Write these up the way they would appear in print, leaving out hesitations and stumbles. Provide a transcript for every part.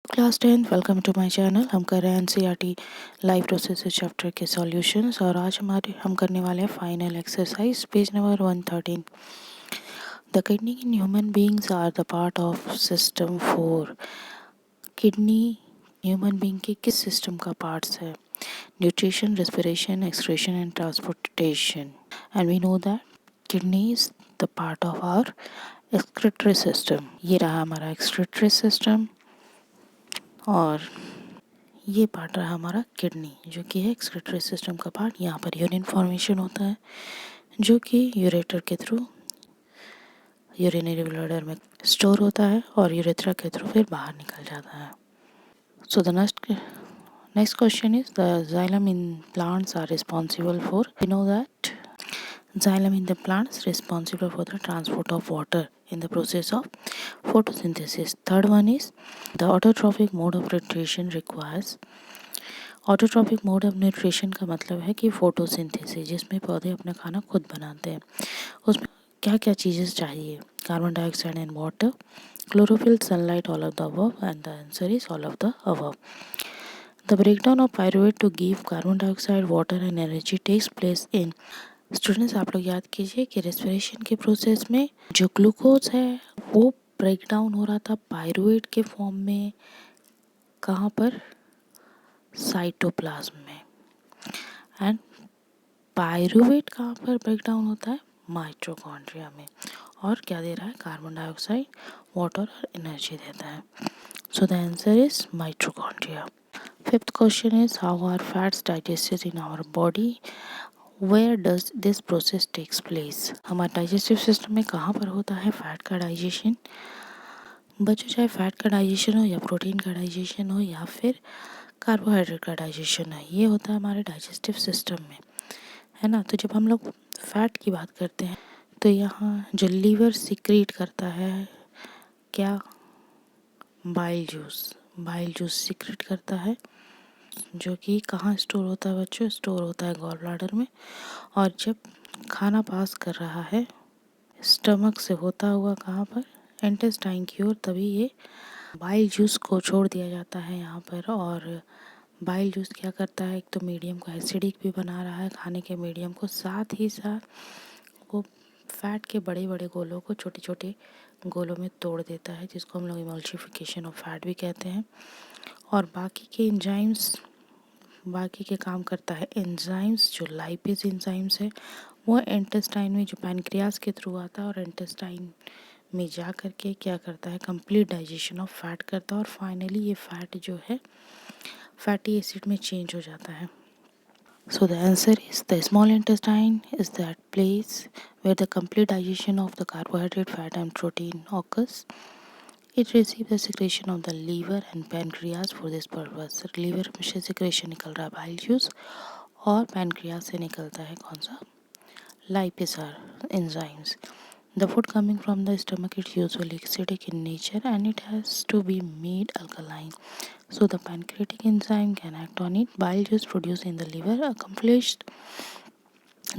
Class 10th welcome to my channel. हम कर रहे हैं एनसीईआरटी लाइफ प्रोसेसेस चैप्टर के सॉल्यूशंस और आज हम करने वाले हैं final exercise page number 113। The kidney in human beings are the part of system 4। Kidney human being के किस सिस्टम का पार्ट्स है? Nutrition, respiration, excretion and transportation. And we know that kidney is the part of our excretory system. ये रहा हमारा excretory system और ये part रहा हमारा किडनी, जो कि है एक्सक्रीटरी सिस्टम का पार्ट। यहाँ पर यूरिन फॉर्मेशन होता है जो कि यूरेटर के थ्रू यूरिनरी ब्लैडर में स्टोर होता है और यूरेथ्रा के थ्रू फिर बाहर निकल जाता है। So the next question is the xylem in plants are responsible for, we know that xylem in the plants responsible for the transport of water in the process of photosynthesis. Third one is the autotrophic mode of nutrition requires। Autotrophic mode of nutrition का मतलब है कि photosynthesis, जिसमें पौधे अपना खाना खुद बनाते हैं। उसमें क्या क्या चीज़ें चाहिए? Carbon dioxide and water, chlorophyll, sunlight, all of the above, and the answer is all of the above. The breakdown of pyruvate to give carbon dioxide, water and energy takes place in. Students, आप लोग याद कीजिए कि respiration के process में जो glucose है वो ब्रेकडाउन हो रहा था पायरुवेट के फॉर्म में। कहाँ पर? साइटोप्लाज्म में। एंड पायरुवेट कहाँ पर ब्रेकडाउन होता है? माइटोकॉन्ड्रिया में। और क्या दे रहा है? कार्बन डाइऑक्साइड, वाटर और एनर्जी देता है। So the answer is mitochondria. Fifth question is how are fats digested in our body, where does this process takes place. हमारे डाइजेस्टिव सिस्टम में कहाँ पर होता है फैट का डाइजेशन? बच्चों, चाहे फैट का डाइजेशन हो या प्रोटीन का डाइजेशन हो या फिर कार्बोहाइड्रेट का डाइजेशन है, ये होता है हमारे डाइजेस्टिव सिस्टम में, है ना। तो जब हम लोग फैट की बात करते हैं तो यहाँ जो लीवर सिक्रीट करता है क्या? बाइल जूस सिक्रीट करता है, जो कि कहाँ स्टोर होता है बच्चों? स्टोर होता है गॉल ब्लैडर में। और जब खाना पास कर रहा है स्टमक से होता हुआ कहाँ पर? इंटेस्टाइन की ओर, तभी ये बाइल जूस को छोड़ दिया जाता है यहाँ पर। और बाइल जूस क्या करता है? एक तो मीडियम को एसिडिक भी बना रहा है, खाने के मीडियम को, साथ ही साथ वो फैट के बड़े बड़े गोलों को छोटे छोटे गोलों में तोड़ देता है, जिसको हम लोग इमल्सिफिकेशन ऑफ फैट भी कहते हैं। और बाकी के काम करता है एंजाइम्स, जो लाइपेज एंजाइम्स है वो इंटेस्टाइन में, जो पैनक्रियाज के थ्रू आता है और इंटेस्टाइन में जा कर के क्या करता है? कंप्लीट डाइजेशन ऑफ फैट करता है और फाइनली ये फैट जो है फैटी एसिड में चेंज हो जाता है। So the answer is the small intestine is that place where the complete digestion of the carbohydrate, fat and protein occurs. It receives the secretion of the liver and pancreas for this purpose. Liver में से secretion निकल रहा है bile juice और pancreas से निकलता है कौन सा? Lipase enzymes. The food coming from the stomach is usually acidic in nature and it has to be made alkaline. So the pancreatic enzyme can act on it. Bile juice produced in the liver accomplished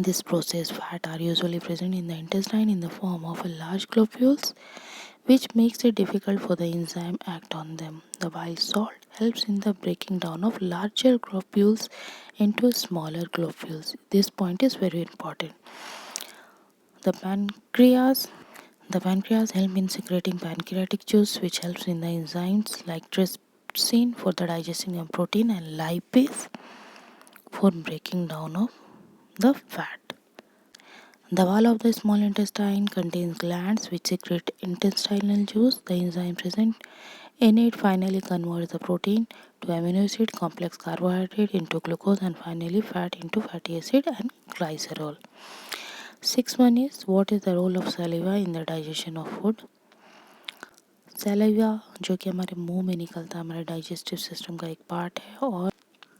this process. Fat are usually present in the intestine in the form of large globules, which makes it difficult for the enzyme act on them. The bile salt helps in the breaking down of larger globules into smaller globules. This point is very important. The pancreas The pancreas help in secreting pancreatic juice, which helps in the enzymes like trypsin for the digesting of protein and lipase for breaking down of the fat. The wall of the small intestine contains glands which secrete intestinal juice. The enzyme present in it finally converts the protein to amino acid, complex carbohydrate into glucose, and finally fat into fatty acid and glycerol. Sixth one is, what is the role of saliva in the digestion of food? Saliva जो कि हमारे मुंह में निकलता है हमारे digestive system का एक पार्ट है और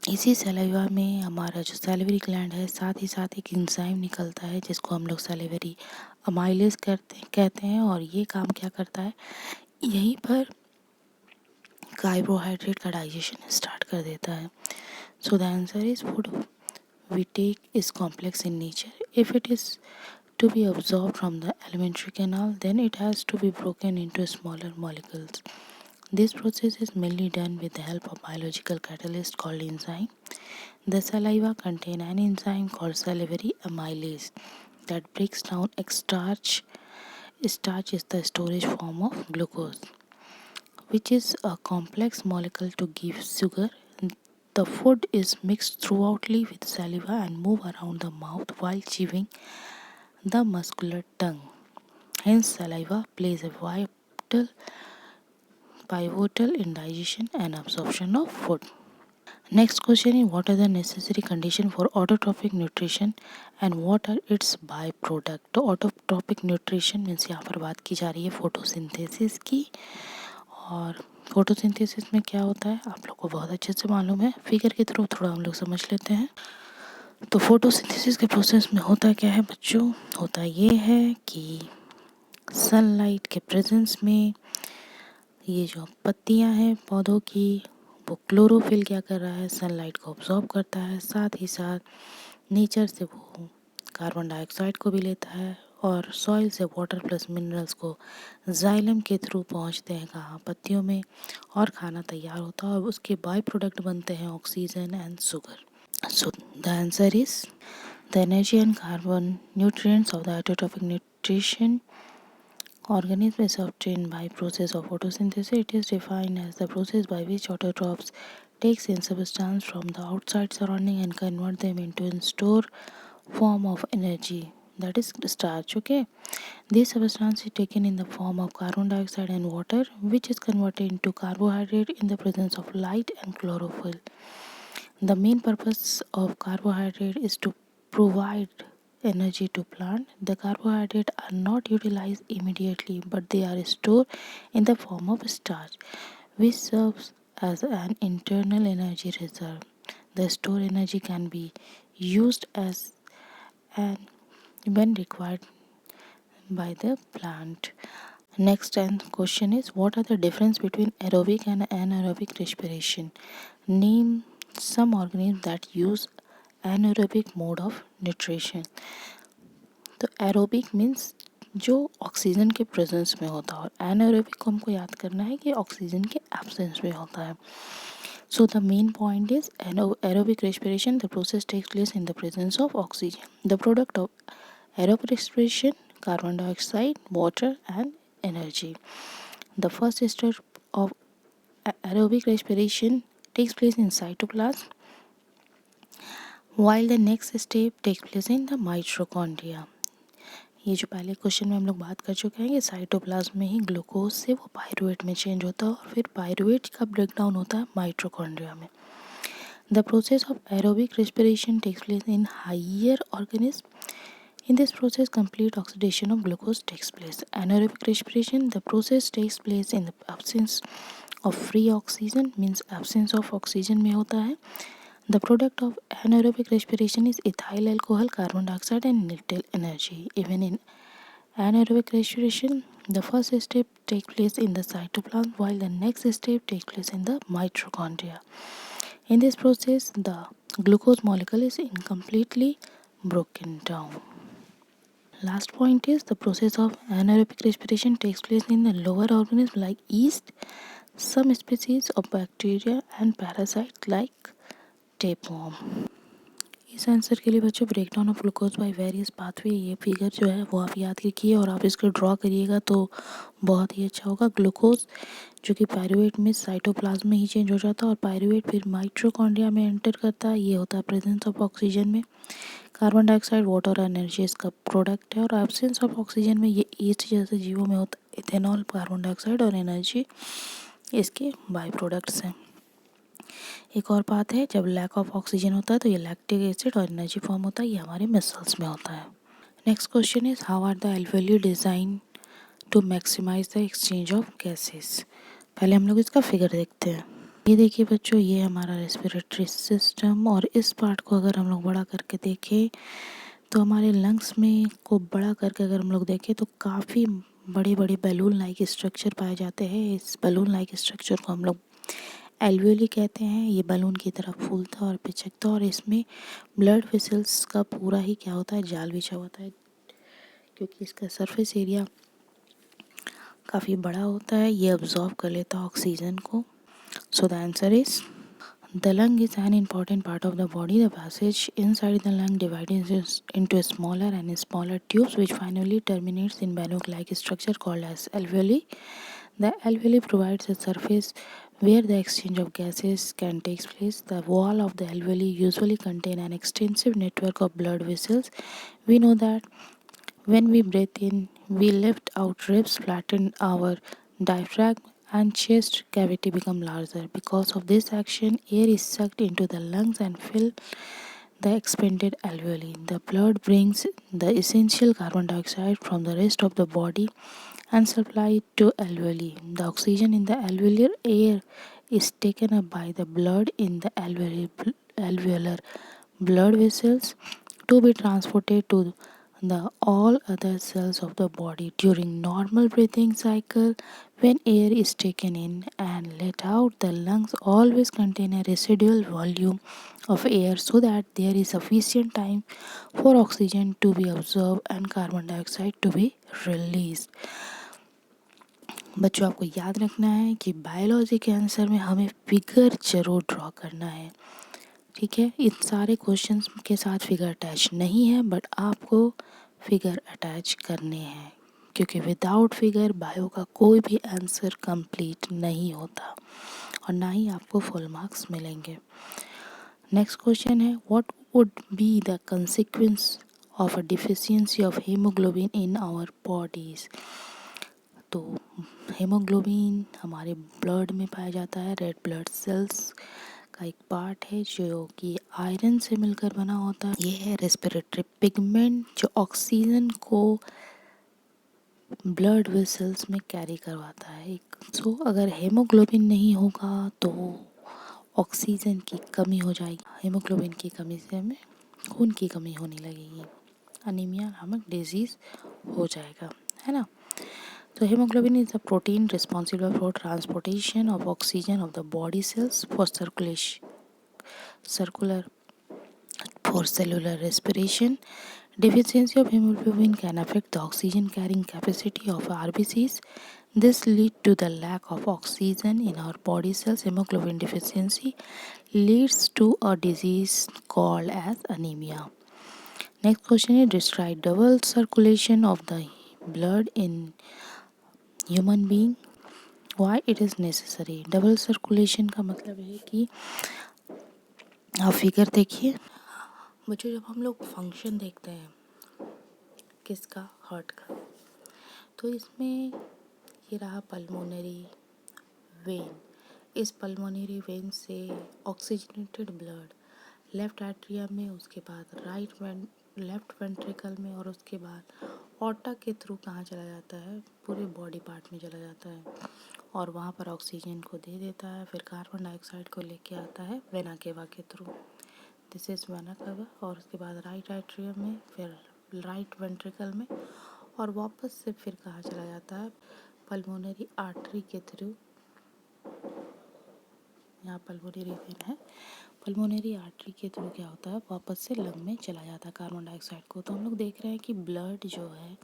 इसी सैलाइवा में हमारा जो सैलिवरी ग्लैंड है साथ ही साथ एक एंजाइम निकलता है जिसको हम लोग सैलिवरी अमाइलेज कहते हैं। और ये काम क्या करता है? यहीं पर कार्बोहाइड्रेट का डाइजेशन स्टार्ट कर देता है। So the answer is food we take is complex in nature. If it is to be absorbed from the alimentary canal, then it has to be broken into smaller molecules. This process is mainly done with the help of biological catalyst called enzyme. The saliva contain an enzyme called salivary amylase that breaks down starch. Starch is the storage form of glucose, which is a complex molecule to give sugar. The food is mixed throughoutly with saliva and move around the mouth while chewing the muscular tongue. Hence, saliva plays a pivotal in digestion and absorption of food. Next question is, what are the necessary conditions for autotrophic nutrition and what are its byproduct? तो autotrophic nutrition means यहाँ पर बात की जा रही है photosynthesis की। और फोटोसिंथेसिस में क्या होता है आप लोग को बहुत अच्छे से मालूम है, फिगर के थ्रू थोड़ा हम लोग समझ लेते हैं। तो फोटोसिंथेसिस के प्रोसेस में होता क्या है बच्चों, होता ये है कि सनलाइट के प्रेजेंस में ये जो पत्तियां हैं पौधों की, वो क्लोरोफिल क्या कर रहा है, सनलाइट को ऑब्जॉर्ब करता है, साथ ही साथ नेचर से वो कार्बन डाइऑक्साइड को भी लेता है और सॉइल से वाटर प्लस मिनरल्स को जाइलम के थ्रू पहुंचते हैं कहाँ, पत्तियों में, और खाना तैयार होता है और उसके बाय प्रोडक्ट बनते हैं oxygen and sugar. So the answer is the energy and carbon nutrients of the autotrophic nutrition organism is obtained by process of photosynthesis. It is defined as the process by which autotrophs takes in substance from the outside surrounding and convert them into a store form of energy, that is starch. Okay, this substance is taken in the form of carbon dioxide and water, which is converted into carbohydrate in the presence of light and chlorophyll. The main purpose of carbohydrate is to provide energy to plant. The carbohydrates are not utilized immediately, but they are stored in the form of starch, which serves as an internal energy reserve. The stored energy can be used as and when required by the plant. Next and question is, what are the difference between aerobic and anaerobic respiration? Name some organisms that use anaerobic mode of nutrition. तो aerobic means जो oxygen के presence में होता है और एनाएरोबिक को हमको याद करना है कि ऑक्सीजन के एब्सेंस में होता है। So the main point is aerobic respiration. The process takes place in the presence of oxygen. The product of aerobic respiration: carbon dioxide, water, and energy. The first step of aerobic respiration takes place in cytoplasm, while the next step takes place in the mitochondria. ये जो पहले question में हम लोग बात कर चुके हैं कि साइटोप्लाज्म में ही ग्लूकोज से वो पायरुवेट में चेंज होता है और फिर पायरुवेट का ब्रेकडाउन होता है माइटोकॉन्ड्रिया में। The process of aerobic respiration takes place in higher organism. In this process, complete oxidation of glucose takes place. Anaerobic respiration, the process takes place in the absence of free oxygen, means absence of oxygen में होता है. The product of anaerobic respiration is ethyl alcohol, carbon dioxide and little energy. Even in anaerobic respiration, the first step takes place in the cytoplasm while the next step takes place in the mitochondria. In this process, the glucose molecule is incompletely broken down. Last point is, the process of anaerobic respiration takes place in the lower organisms like yeast, some species of bacteria and parasites like tapeworm. इस answer के लिए बच्चों breakdown of glucose by various pathway, ये figure जो है वो आप याद रखिए और आप इसको ड्रॉ करिएगा तो बहुत ही अच्छा होगा। ग्लूकोज जो कि पायरुवेट में साइटोप्लाज्म में ही चेंज हो जाता है और पायरुवेट फिर माइटोकॉन्ड्रिया में एंटर करता है, ये होता है प्रेजेंस ऑफ ऑक्सीजन में। कार्बन डाइऑक्साइड, वाटर और एनर्जी इसका प्रोडक्ट है और एब्सेंस ऑफ ऑक्सीजन में ये ईस्ट जैसे जीवों में होता है इथेनॉल, कार्बन डाइऑक्साइड और एनर्जी इसके बाय प्रोडक्ट्स हैं। एक और बात है, जब लैक ऑफ ऑक्सीजन होता है तो ये लैक्टिक एसिड और एनर्जी फॉर्म होता है, ये हमारे मसल्स में होता है। Next question is, how are the alveoli design to maximize the exchange of gases. पहले हम लोग इसका फिगर देखते हैं। ये देखिए बच्चों, ये हमारा रेस्पिरेटरी सिस्टम और इस पार्ट को अगर हम लोग बड़ा करके देखें तो हमारे लंग्स में को बड़ा करके अगर हम लोग देखें तो काफ़ी बड़े बड़े बैलून लाइक स्ट्रक्चर पाए जाते हैं। इस बैलून लाइक स्ट्रक्चर को हम लोग एल्वियोली कहते हैं। ये बलून की तरह फूलता और पिचकता और इसमें ब्लड वेसल्स का पूरा ही क्या होता है, जाल बिछा होता है, क्योंकि इसका सरफेस एरिया काफ़ी बड़ा होता है, ये अब्जॉर्ब कर लेता है ऑक्सीजन को। सो the answer is the lung is an important part of the body. The passage inside the lung divides into smaller and smaller tubes which finally terminates in balloon-like structure called as alveoli. The alveoli provides a surface where the exchange of gases can take place. The wall of the alveoli usually contain an extensive network of blood vessels. We know that when we breathe in, we lift out ribs, flatten our diaphragm, and chest cavity become larger. Because of this action, air is sucked into the lungs and fill the expanded alveoli. The blood brings the essential carbon dioxide from the rest of the body and supply it to alveoli. The oxygen in the alveolar air is taken up by the blood in the alveolar blood vessels to be transported to the all other cells of the body. During normal breathing cycle, when air is taken in and let out, the lungs always contain a residual volume of air so that there is sufficient time for oxygen to be absorbed and carbon dioxide to be released. बच्चों, आपको याद रखना है कि biology के answer में हमें figure जरूर ड्रॉ करना है, ठीक है। इन सारे क्वेश्चंस के साथ फिगर अटैच नहीं है, बट आपको फिगर अटैच करने हैं, क्योंकि विदाउट फिगर बायो का कोई भी आंसर कंप्लीट नहीं होता और ना ही आपको फुल मार्क्स मिलेंगे। नेक्स्ट क्वेश्चन है, what would be the consequence of a deficiency of haemoglobin in our bodies. तो हीमोग्लोबिन हमारे ब्लड में पाया जाता है, रेड ब्लड सेल्स का एक पार्ट है जो कि आयरन से मिलकर बना होता है। ये है रेस्पिरेटरी पिगमेंट जो ऑक्सीजन को ब्लड वेसल्स में कैरी करवाता है। सो अगर हीमोग्लोबिन नहीं होगा तो ऑक्सीजन की कमी हो जाएगी। हीमोग्लोबिन की कमी से हमें खून की कमी होने लगेगी, अनीमिया नामक डिजीज़ हो जाएगा, है ना। So hemoglobin is the protein responsible for transportation of oxygen of the body cells for cellular respiration. Deficiency of hemoglobin can affect the oxygen carrying capacity of RBCs. This leads to the lack of oxygen in our body cells. Hemoglobin deficiency leads to a disease called as anemia. Next question is, describe double circulation of the blood in human being. Why it is necessary. Double circulation का मतलब है कि आप figure देखिए बच्चों, जब हम लोग फंक्शन देखते हैं किसका, हार्ट का, तो इसमें ये रहा पल्मोनरी वेन। इस पल्मोनरी वेन से ऑक्सीजनेटेड ब्लड लेफ्ट एट्रियम में, उसके बाद लेफ्ट वेंट्रिकल में, और उसके बाद ऑर्टा के थ्रू कहाँ चला जाता है, पूरे बॉडी पार्ट में चला जाता है और वहाँ पर ऑक्सीजन को दे देता है। फिर कार्बन डाइऑक्साइड को लेके आता है वेना केवा के through, this is vena cava, और उसके बाद राइट एट्रियम में, फिर राइट वेंट्रिकल में, और वापस से फिर कहाँ चला जाता है, पल्मोनरी आर्टरी के थ्रू। यहाँ पल्मोनरी वेन है, पल्मोनरी आर्टरी के थ्रू क्या होता है, वापस से लंग में चला जाता है कार्बन डाइऑक्साइड को। तो हम लोग देख रहे हैं कि ब्लड जो है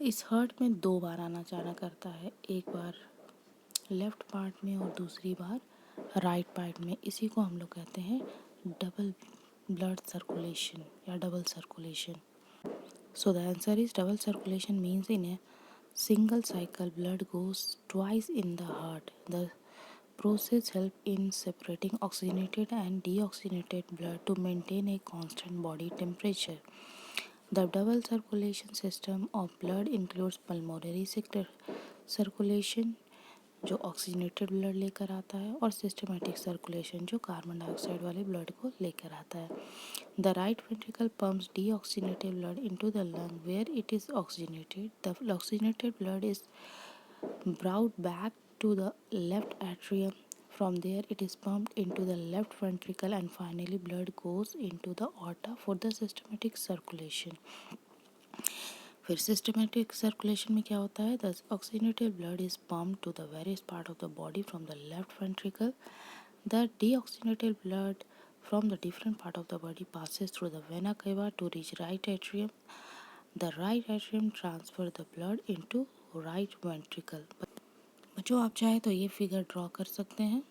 इस हार्ट में दो बार आना जाना करता है, एक बार लेफ्ट पार्ट में और दूसरी बार राइट पार्ट में। इसी को हम लोग कहते हैं डबल ब्लड सर्कुलेशन या double circulation. So the answer is double circulation means in A single cycle blood goes twice in the heart. The process helps in separating oxygenated and deoxygenated blood to maintain a constant body temperature. The double circulation system of blood includes pulmonary circulation जो oxygenated blood लेकर आता है और systematic circulation जो carbon dioxide वाले blood को लेकर आता है। The right ventricle pumps deoxygenated blood into the lung where it is oxygenated. The oxygenated blood is brought back to the left atrium. From there it is pumped into the left ventricle and finally blood goes into the aorta for the systematic circulation. फिर systematic circulation में क्या होता है, the oxygenated blood is pumped to the various part of the body from the left ventricle. The deoxygenated blood from the different part of the body passes through the vena cava to reach right atrium. The right atrium transfer the blood into right ventricle. बच्चों आप चाहे तो ये figure draw कर सकते हैं।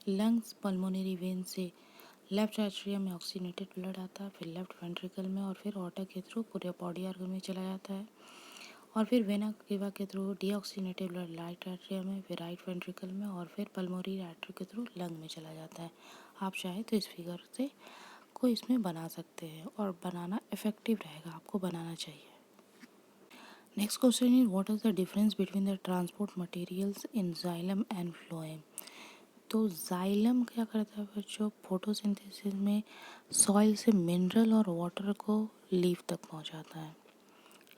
Lungs pulmonary vein से left atrium में ऑक्सीनेटेड ब्लड आता है, फिर लेफ्ट वेंट्रिकल में, और फिर ऑर्टा के थ्रू पूरे बॉडी ऑर्गन में चला जाता है, और फिर वेना केवा के through deoxygenated blood right atrium में, फिर राइट वेंट्रिकल में, और फिर पल्मोनरी आर्टरी के थ्रू लंग में चला जाता है। आप चाहे तो इस फिगर से को इसमें बना सकते हैं, और बनाना इफेक्टिव रहेगा, आपको बनाना चाहिए। Next question is what is the difference between the transport materials in xylem and phloem. तो जाइलम क्या करता है बच्चों, फोटोसिंथेसिस में सॉइल से मिनरल और वाटर को लीफ तक पहुंचाता है,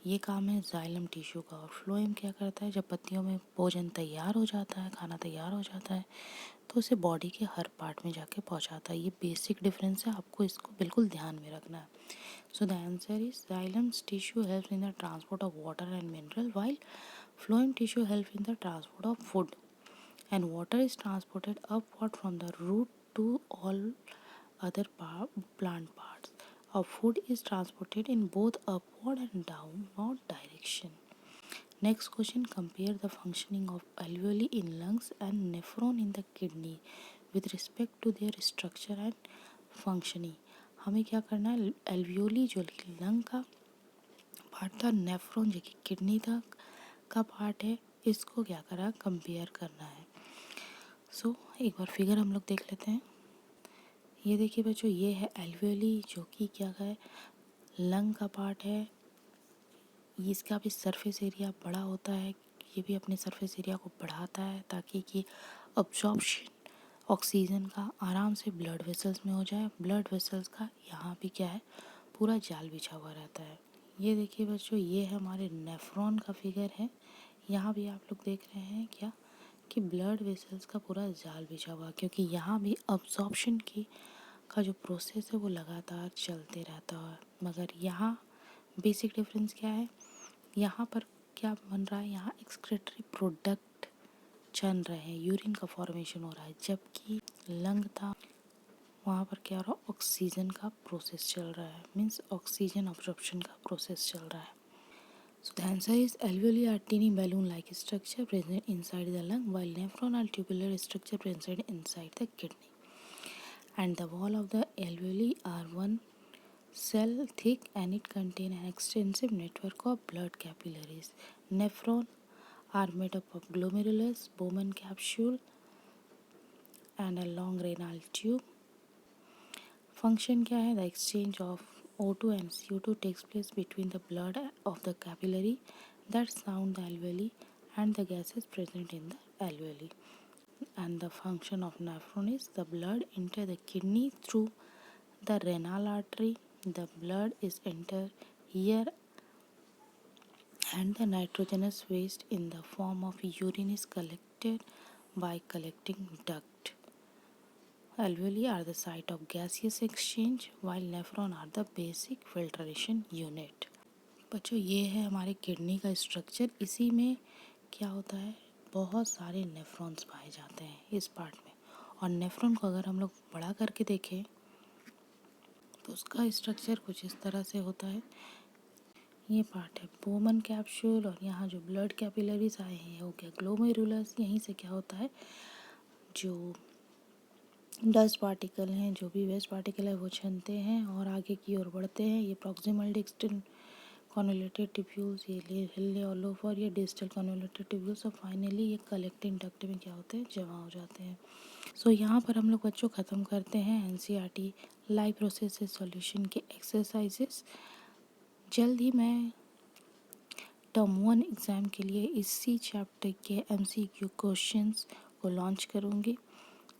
ये काम है जाइलम टिश्यू का। और फ्लोएम क्या करता है, जब पत्तियों में भोजन तैयार हो जाता है, खाना तैयार हो जाता है, तो उसे बॉडी के हर पार्ट में जाके पहुंचाता है। ये बेसिक डिफरेंस है, आपको इसको बिल्कुल ध्यान में रखना है। So the answer is xylems tissue helps in the transport of water and mineral, while phloem tissue helps in the transport of food, and water is transported upward from the root to all other plant parts. Of food is transported in both upward and downward direction. Next question, compare the functioning of alveoli in lungs and nephron in the kidney with respect to their structure and functioning. हमें क्या करना है, alveoli जो lung का part था, nephron जो कि kidney था का पार्ट है, इसको क्या करा, कंपेयर करना है। सो एक बार फिगर हम लोग देख लेते हैं। ये देखिए बच्चों, ये है एल्वियोली जो कि क्या है, लंग का पार्ट है। इसका भी सरफेस एरिया बड़ा होता है, ये भी अपने सरफेस एरिया को बढ़ाता है ताकि कि अब्जॉर्प्शन ऑक्सीजन का आराम से ब्लड वेसल्स में हो जाए। ब्लड वेसल्स का यहाँ भी क्या है, पूरा जाल बिछा हुआ रहता है। ये देखिए बच्चों, ये है हमारे नेफ्रॉन का फिगर है। यहाँ भी आप लोग देख रहे हैं क्या कि ब्लड वेसल्स का पूरा जाल बिछा हुआ, क्योंकि यहाँ भी अब्जॉर्प्शन की का जो प्रोसेस है वो लगातार चलते रहता है। मगर यहाँ बेसिक डिफरेंस क्या है, यहाँ पर क्या बन रहा है, यहाँ एक्सक्रीटरी प्रोडक्ट चल रहे हैं, यूरिन का फॉर्मेशन हो रहा है, जबकि लंग था वहाँ पर क्या हो रहा है, ऑक्सीजन का प्रोसेस चल रहा है, मीन्स ऑक्सीजन अब्जॉर्प्शन का प्रोसेस चल रहा है। So the answer is alveoli are teeny balloon-like structure present inside the lung, while nephron are tubular structure present inside the kidney. And the wall of the alveoli are one cell thick, and it contain an extensive network of blood capillaries. Nephron are made up of glomerulus, Bowman capsule, and a long renal tube. Function क्या है, the exchange of O2 and CO2 takes place between the blood of the capillary that surround the alveoli and the gases present in the alveoli. And the function of nephron is the blood enter the kidney through the renal artery. The blood is enter here, and the nitrogenous waste in the form of urine is collected by collecting duct. Alveoli are the site of gaseous exchange, while nephron are the basic filtration unit. बच्चों ये है हमारे kidney का structure. इसी में क्या होता है, बहुत सारे नेफ्रॉन्स पाए जाते हैं इस पार्ट में। और नेफ्रॉन को अगर हम लोग बड़ा करके देखें तो उसका स्ट्रक्चर कुछ इस तरह से होता है। ये पार्ट है बोमन कैप्सूल, और यहाँ जो ब्लड कैपिलरीज आए हैं हो गया ग्लोमेरुलस। यहीं से क्या होता है, जो डस्ट पार्टिकल हैं, जो भी वेस्ट पार्टिकल है वो छनते हैं और आगे की ओर बढ़ते हैं। ये प्रॉक्सिमल डिस्टल कॉन्वोल्यूटेड टिब्यूल्स, ये हिल्ले और लोफर, ये डिस्टल कॉन्वोल्यूटेड टिब्यूल्स, और फाइनली ये कलेक्टिंग डक्ट में क्या होते हैं, जमा हो जाते हैं। सो यहाँ पर हम लोग बच्चों ख़त्म करते हैं एनसीईआरटी लाइव प्रोसेसेस सॉल्यूशन के एक्सरसाइजेस। जल्द ही मैं टर्म 1 एग्ज़ाम के लिए इसी चैप्टर के MCQ क्वेश्चंस को लॉन्च करूँगी।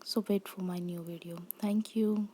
So wait for my new video. Thank you.